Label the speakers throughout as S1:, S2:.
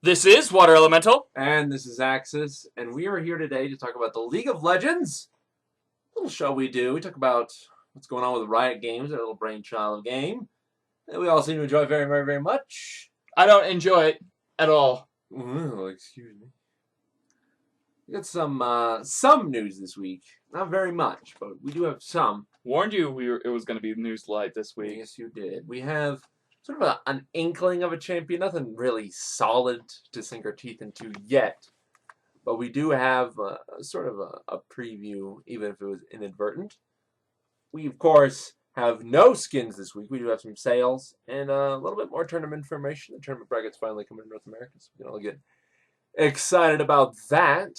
S1: This is Water Elemental.
S2: And this is Axis, and we are here today to talk about the League of Legends. Little show we do. We talk about what's going on with Riot Games, our little brainchild game that we all seem to enjoy very, very, very much.
S1: I don't enjoy it at all.
S2: Excuse me. We got some news this week. Not very much, but we do have some.
S1: Warned you it was going to be news light this week.
S2: Yes, you did. We have sort of an inkling of a champion. Nothing really solid to sink our teeth into yet. But we do have sort of a preview, even if it was inadvertent. We, of course, have no skins this week. We do have some sales and a little bit more tournament information. The tournament bracket's finally coming to North America, so we can all get excited about that.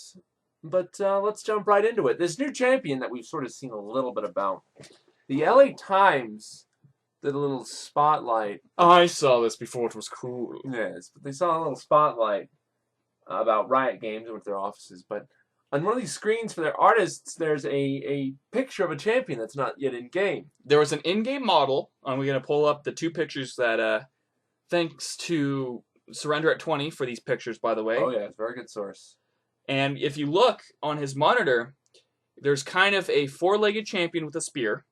S2: But let's jump right into it. This new champion that we've sort of seen a little bit about. The LA Times did a little spotlight.
S1: I saw this before. It was cool.
S2: Yes, but they saw a little spotlight about Riot Games with their offices. But on one of these screens for their artists, there's a picture of a champion that's not yet in game.
S1: There was an in-game model. We're going to pull up the two pictures that, thanks to Surrender at 20 for these pictures, by the way.
S2: Oh yeah, it's a very good source.
S1: And if you look on his monitor, there's kind of a four-legged champion with a spear,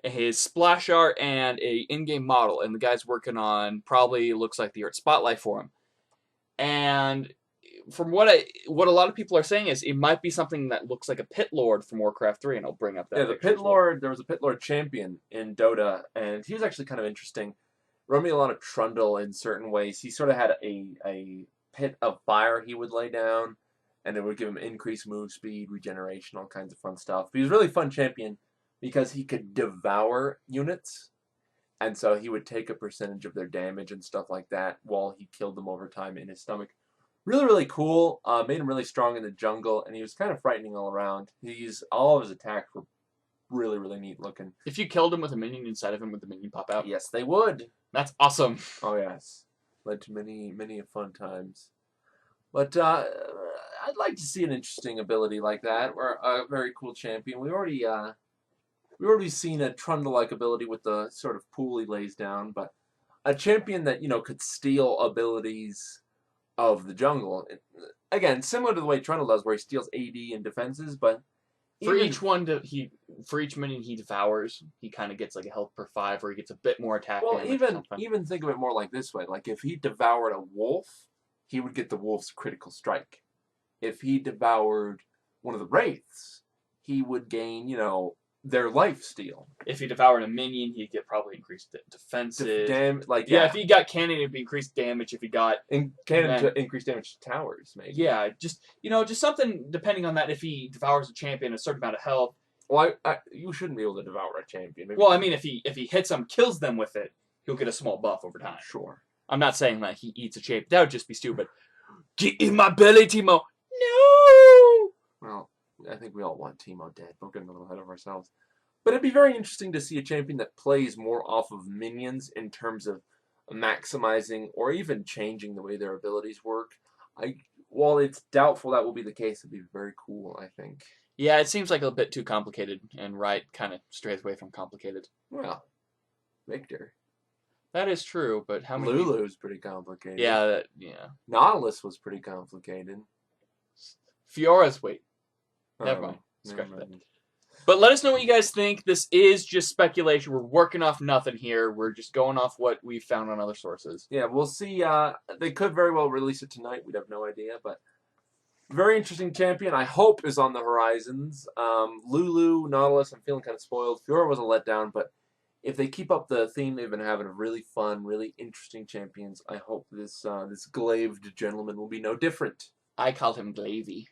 S1: his splash art, and a in-game model. And the guy's working on probably looks like the art spotlight for him. And from what a lot of people are saying is it might be something that looks like a Pit Lord from Warcraft 3, and I'll bring up that.
S2: Yeah, the Pit Lord. There was a Pit Lord champion in Dota, and he was actually kind of interesting. Reminded me a lot of Trundle in certain ways. He sort of had a pit of fire he would lay down, and it would give him increased move speed, regeneration, all kinds of fun stuff. But he was a really fun champion because he could devour units, and so he would take a percentage of their damage and stuff like that while he killed them over time in his stomach. Really, really cool. Made him really strong in the jungle, and he was kind of frightening all around. All of his attacks were really, really neat looking.
S1: If you killed him with a minion inside of him, would the minion pop out?
S2: Yes, they would.
S1: That's awesome.
S2: Oh yes, led to many, many fun times. But I'd like to see an interesting ability like that, or a very cool champion. We already seen a Trundle-like ability with the sort of pool he lays down, but a champion that could steal abilities of the jungle. Again, similar to the way Trundle does, where he steals AD and defenses, but
S1: for each minion he devours, he kind of gets like a health per 5, or he gets a bit more attack.
S2: Well, even think of it more like this way: like if he devoured a wolf, he would get the wolf's critical strike. If he devoured one of the wraiths, he would gain their life steal.
S1: If he devoured a minion, he'd get probably increased defenses. If he got cannon, it'd be increased damage. If he got
S2: cannon to increase damage to towers, maybe.
S1: Yeah, just something depending on that. If he devours a champion, a certain amount of health.
S2: Well, you shouldn't be able to devour a champion.
S1: Well, I mean, if he hits them, kills them with it, he'll get a small buff over time.
S2: Sure.
S1: I'm not saying that he eats a champion. That would just be stupid. Get in my belly, Teemo. No.
S2: Well, I think we all want Teemo dead. We're getting a little ahead of ourselves. But it'd be very interesting to see a champion that plays more off of minions in terms of maximizing or even changing the way their abilities work. While it's doubtful that will be the case, it'd be very cool, I think.
S1: Yeah, it seems like a bit too complicated, and Riot kind of strays away from complicated.
S2: Well, Victor.
S1: That is true, but how many...
S2: Lulu's pretty complicated.
S1: Yeah.
S2: Nautilus was pretty complicated.
S1: Fiora's... Wait. Never mind. Scratch that. But let us know what you guys think. This is just speculation. We're working off nothing here. We're just going off what we've found on other sources.
S2: Yeah, we'll see. They could very well release it tonight. We'd have no idea, but very interesting champion. I hope is on the horizons. Lulu, Nautilus, I'm feeling kind of spoiled. Fiora was a letdown, but if they keep up the theme they've been having of really fun, really interesting champions, I hope this glaved gentleman will be no different.
S1: I call him Glavy.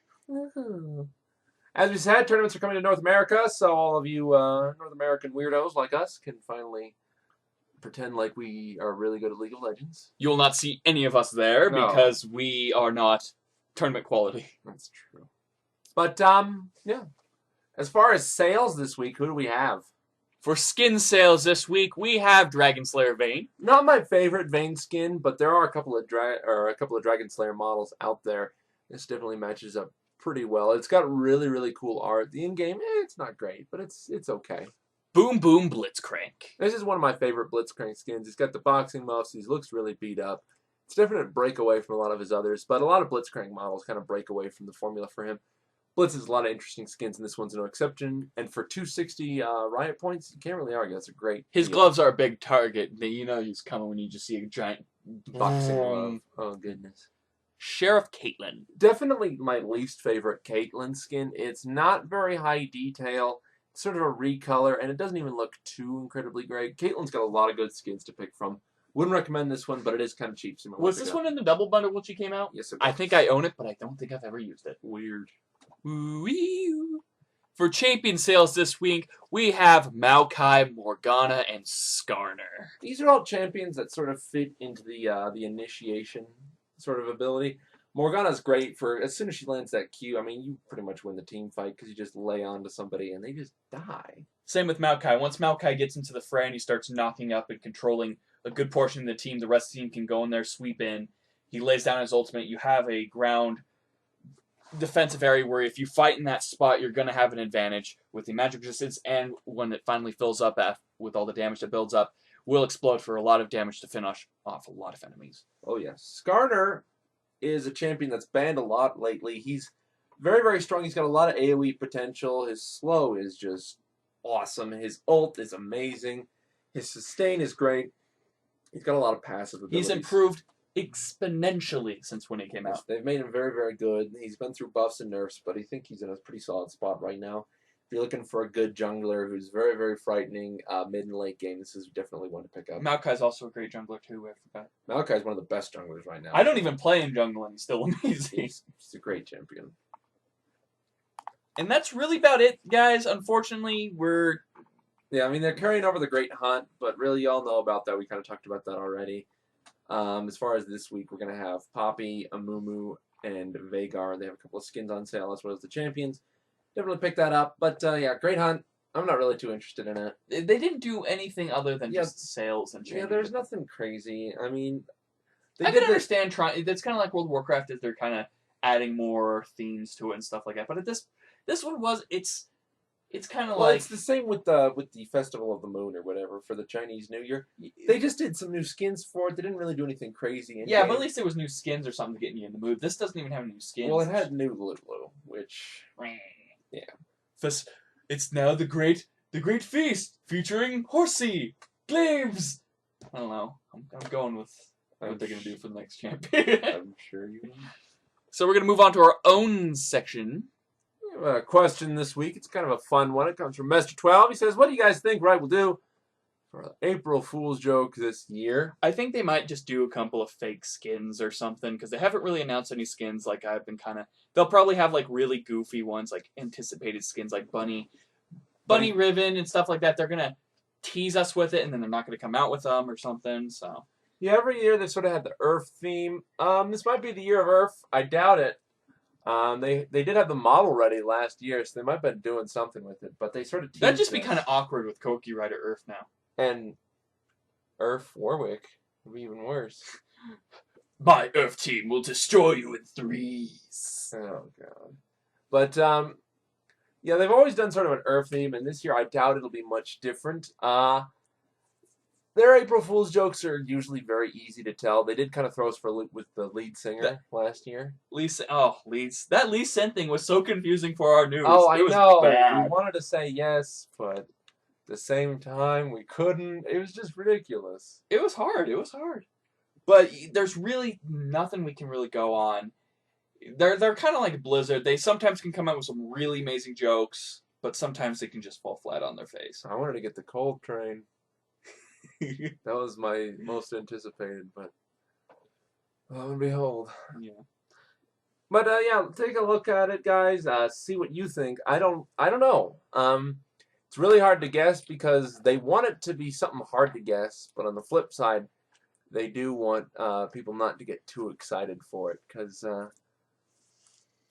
S2: As we said, tournaments are coming to North America, so all of you North American weirdos like us can finally pretend like we are really good at League of Legends.
S1: You'll not see any of us there because we are not tournament quality.
S2: That's true. But, yeah. As far as sales this week, who do we have?
S1: For skin sales this week, we have Dragon Slayer Vayne.
S2: Not my favorite Vayne skin, but there are a couple of Dragon Slayer models out there. This definitely matches up pretty well. It's got really, really cool art. The in-game, it's not great, but it's okay.
S1: Boom Boom Blitzcrank.
S2: This is one of my favorite Blitzcrank skins. He's got the boxing muffs. He looks really beat up. It's a definite breakaway from a lot of his others, but a lot of Blitzcrank models kind of break away from the formula for him. Blitz has a lot of interesting skins, and this one's no exception. And for 260 Riot points, you can't really argue. That's a great
S1: His
S2: deal.
S1: gloves are a big target. You know he's coming when you just see a giant
S2: Boxing glove. Oh, goodness.
S1: Sheriff Caitlyn.
S2: Definitely my least favorite Caitlyn skin. It's not very high detail. It's sort of a recolor, and it doesn't even look too incredibly great. Caitlyn's got a lot of good skins to pick from. Wouldn't recommend this one, but it is kind of cheap.
S1: Was this one in the double bundle when she came out?
S2: Yes, it was.
S1: I think I own it, but I don't think I've ever used it.
S2: Weird.
S1: Ooh-wee. For champion sales this week, we have Maokai, Morgana, and Skarner.
S2: These are all champions that sort of fit into the initiation sort of ability. Morgana's great for as soon as she lands that Q. I mean, you pretty much win the team fight because you just lay onto somebody and they just die.
S1: Same with Maokai. Once Maokai gets into the fray and he starts knocking up and controlling a good portion of the team, the rest of the team can go in there, sweep in. He lays down his ultimate. You have a ground defensive area where if you fight in that spot, you're going to have an advantage with the magic resistance, and when it finally fills up with all the damage that builds up, will explode for a lot of damage to finish off a lot of enemies.
S2: Oh, yes. Skarner is a champion that's banned a lot lately. He's very, very strong. He's got a lot of AoE potential. His slow is just awesome. His ult is amazing. His sustain is great. He's got a lot of passive abilities.
S1: He's improved exponentially since when he came out.
S2: They've made him very, very good. He's been through buffs and nerfs, but I think he's in a pretty solid spot right now. If you're looking for a good jungler who's very, very frightening mid and late game, this is definitely one to pick up.
S1: Maokai's also a great jungler too, I forgot.
S2: Maokai's one of the best junglers right now.
S1: I don't even play in jungle and he's still amazing.
S2: He's a great champion.
S1: And that's really about it, guys. Unfortunately,
S2: Yeah, I mean, they're carrying over the Great Hunt, but really, y'all know about that. We kind of talked about that already. As far as this week, we're going to have Poppy, Amumu, and Veigar. They have a couple of skins on sale as well as the champions. Definitely pick that up. But, yeah, Great Hunt, I'm not really too interested in it.
S1: They didn't do anything other than just sales and changes.
S2: Yeah, there's nothing crazy. I mean,
S1: I can understand trying. It's kind of like World of Warcraft, is they're kind of adding more themes to it and stuff like that. But this one it's kind of like
S2: it's the same with the Festival of the Moon or whatever for the Chinese New Year. They just did some new skins for it. They didn't really do anything crazy.
S1: Yeah, but at least there was new skins or something to get you in the mood. This doesn't even have new skins.
S2: Well, it had new Lulu, which
S1: it's now the great feast featuring Horsey Glaives. I don't know. I'm going with what they're gonna do for the next champion.
S2: I'm sure you will.
S1: So we're gonna move on to our own section.
S2: We have a question this week. It's kind of a fun one. It comes from Mester12. He says, "What do you guys think Riot will do for April Fool's joke this year?"
S1: I think they might just do a couple of fake skins or something because they haven't really announced any skins. Like I've been kind of, they'll probably have like really goofy ones, like anticipated skins, like Bunny Ribbon and stuff like that. They're gonna tease us with it, and then they're not gonna come out with them or something. So
S2: yeah, every year they sort of had the Earth theme. This might be the year of Earth. I doubt it. They did have the model ready last year, so they might have been doing something with it. But they sort of teased
S1: that'd just be
S2: us.
S1: kind of awkward with Koki Rider Earth now.
S2: And Earth Warwick would be even worse.
S1: My Earth team will destroy you in threes.
S2: Oh god. But yeah, they've always done sort of an Earth theme, and this year I doubt it'll be much different. Their April Fool's jokes are usually very easy to tell. They did kind of throw us for a loop with the lead singer last year.
S1: That Lee Sin thing was so confusing for our news.
S2: Oh, I know.
S1: Bad.
S2: We wanted to say yes, but at the same time we couldn't. It was just ridiculous.
S1: It was hard. But there's really nothing we can really go on. They're kind of like Blizzard. They sometimes can come out with some really amazing jokes, but sometimes they can just fall flat on their face.
S2: I wanted to get the Cold Train. That was my most anticipated, but lo and behold.
S1: Yeah.
S2: But yeah, take a look at it, guys. See what you think. I don't know. It's really hard to guess because they want it to be something hard to guess, but on the flip side, they do want people not to get too excited for it because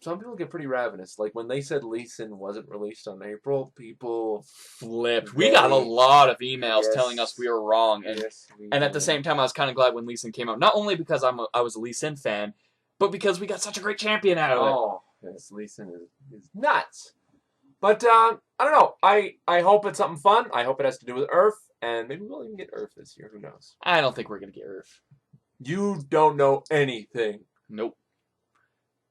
S2: some people get pretty ravenous. Like when they said Lee Sin wasn't released on April, people
S1: flipped. We got a lot of emails telling us we were wrong, and at the same time, I was kind of glad when Lee Sin came out. Not only because I was a Lee Sin fan, but because we got such a great champion out of it.
S2: Oh, yes, Lee Sin is nuts. But I don't know. I hope it's something fun. I hope it has to do with Earth, and maybe we'll even get Earth this year. Who knows?
S1: I don't think we're gonna get Earth.
S2: You don't know anything.
S1: Nope.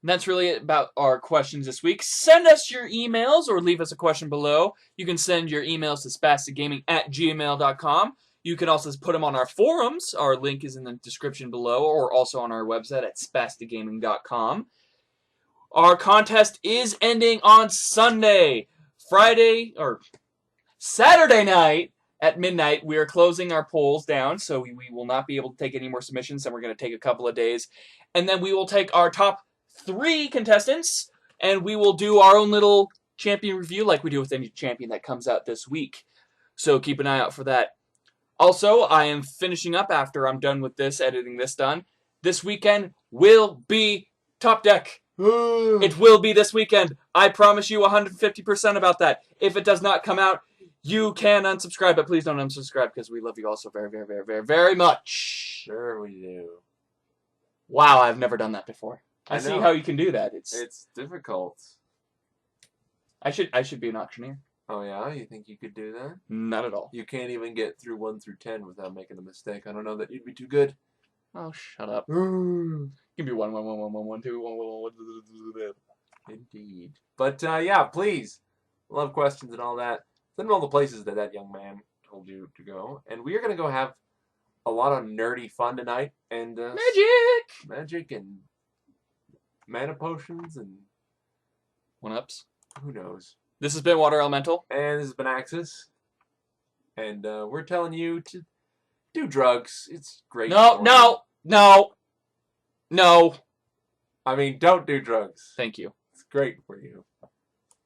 S1: And that's really it about our questions this week. Send us your emails or leave us a question below. You can send your emails to spasticgaming@gmail.com. You can also put them on our forums. Our link is in the description below, or also on our website at spasticgaming.com. Our contest is ending on Sunday. Saturday night at midnight, we are closing our polls down, so we will not be able to take any more submissions, and we're going to take a couple of days. And then we will take our top 3 contestants, and we will do our own little champion review like we do with any champion that comes out this week. So keep an eye out for that. Also, I am finishing up after I'm done with this, editing this done. This weekend will be Top Deck. It will be this weekend. I promise you 150% about that. If it does not come out, you can unsubscribe, but please don't unsubscribe because we love you all so very, very, very, very, very much.
S2: Sure we do.
S1: Wow, I've never done that before. I see
S2: know.
S1: how you can do that.
S2: It's difficult.
S1: I should be an auctioneer.
S2: Oh yeah, you think you could do that?
S1: Not at all.
S2: You can't even get through 1 through 10 without making a mistake. I don't know that you'd be too good.
S1: Oh, shut up. Give me 1, 1, 1, 1, 1, 1, 2, 1, 1, 1, 1.
S2: Indeed. But yeah, please. Love questions and all that. Send them all the places that young man told you to go. And we are going to go have a lot of nerdy fun tonight. And Magic and mana potions and
S1: 1-ups.
S2: Who knows?
S1: This has been Water Elemental.
S2: And this has been Axis. And we're telling you to do drugs. It's great.
S1: No.
S2: I mean, don't do drugs.
S1: Thank you.
S2: It's great for you.